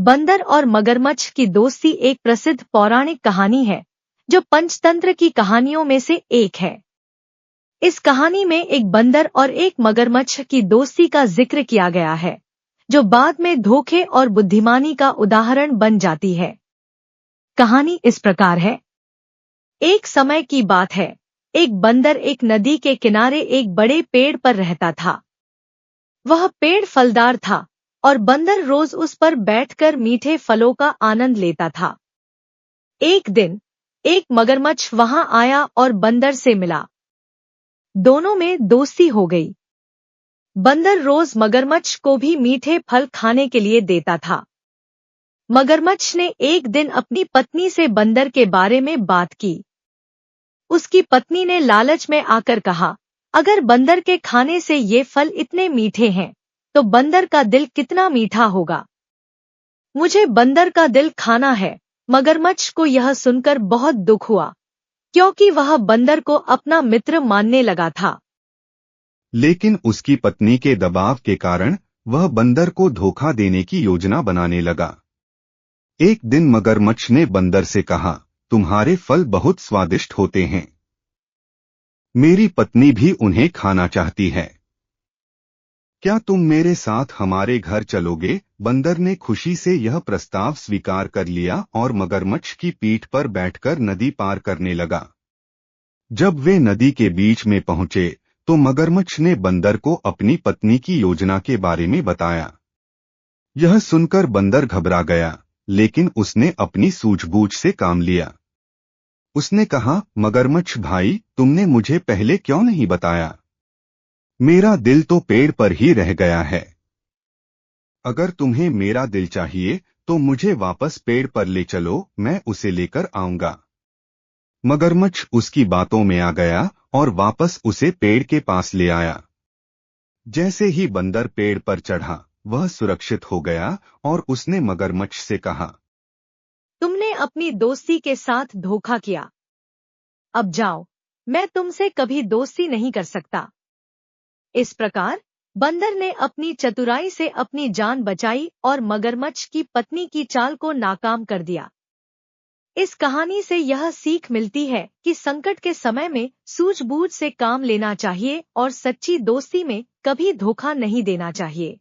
बंदर और मगरमच्छ की दोस्ती एक प्रसिद्ध पौराणिक कहानी है जो पंचतंत्र की कहानियों में से एक है। इस कहानी में एक बंदर और एक मगरमच्छ की दोस्ती का जिक्र किया गया है, जो बाद में धोखे और बुद्धिमानी का उदाहरण बन जाती है। कहानी इस प्रकार है। एक समय की बात है, एक बंदर एक नदी के किनारे एक बड़े पेड़ पर रहता था। वह पेड़ फलदार था और बंदर रोज उस पर बैठकर मीठे फलों का आनंद लेता था। एक दिन एक मगरमच्छ वहां आया और बंदर से मिला। दोनों में दोस्ती हो गई। बंदर रोज मगरमच्छ को भी मीठे फल खाने के लिए देता था। मगरमच्छ ने एक दिन अपनी पत्नी से बंदर के बारे में बात की। उसकी पत्नी ने लालच में आकर कहा, अगर बंदर के खाने से ये फल इतने मीठे हैं, तो बंदर का दिल कितना मीठा होगा। मुझे बंदर का दिल खाना है। मगरमच्छ को यह सुनकर बहुत दुख हुआ, क्योंकि वह बंदर को अपना मित्र मानने लगा था। लेकिन उसकी पत्नी के दबाव के कारण वह बंदर को धोखा देने की योजना बनाने लगा। एक दिन मगरमच्छ ने बंदर से कहा, तुम्हारे फल बहुत स्वादिष्ट होते हैं। मेरी पत्नी भी उन्हें खाना चाहती है। क्या तुम मेरे साथ हमारे घर चलोगे? बंदर ने खुशी से यह प्रस्ताव स्वीकार कर लिया और मगरमच्छ की पीठ पर बैठकर नदी पार करने लगा। जब वे नदी के बीच में पहुंचे तो मगरमच्छ ने बंदर को अपनी पत्नी की योजना के बारे में बताया। यह सुनकर बंदर घबरा गया, लेकिन उसने अपनी सूझबूझ से काम लिया। उसने कहा, मगरमच्छ भाई, तुमने मुझे पहले क्यों नहीं बताया? मेरा दिल तो पेड़ पर ही रह गया है। अगर तुम्हें मेरा दिल चाहिए तो मुझे वापस पेड़ पर ले चलो, मैं उसे लेकर आऊंगा। मगरमच्छ उसकी बातों में आ गया और वापस उसे पेड़ के पास ले आया। जैसे ही बंदर पेड़ पर चढ़ा, वह सुरक्षित हो गया और उसने मगरमच्छ से कहा, तुमने अपनी दोस्ती के साथ धोखा किया। अब जाओ, मैं तुमसे कभी दोस्ती नहीं कर सकता। इस प्रकार बंदर ने अपनी चतुराई से अपनी जान बचाई और मगरमच्छ की पत्नी की चाल को नाकाम कर दिया। इस कहानी से यह सीख मिलती है कि संकट के समय में सूझबूझ से काम लेना चाहिए और सच्ची दोस्ती में कभी धोखा नहीं देना चाहिए।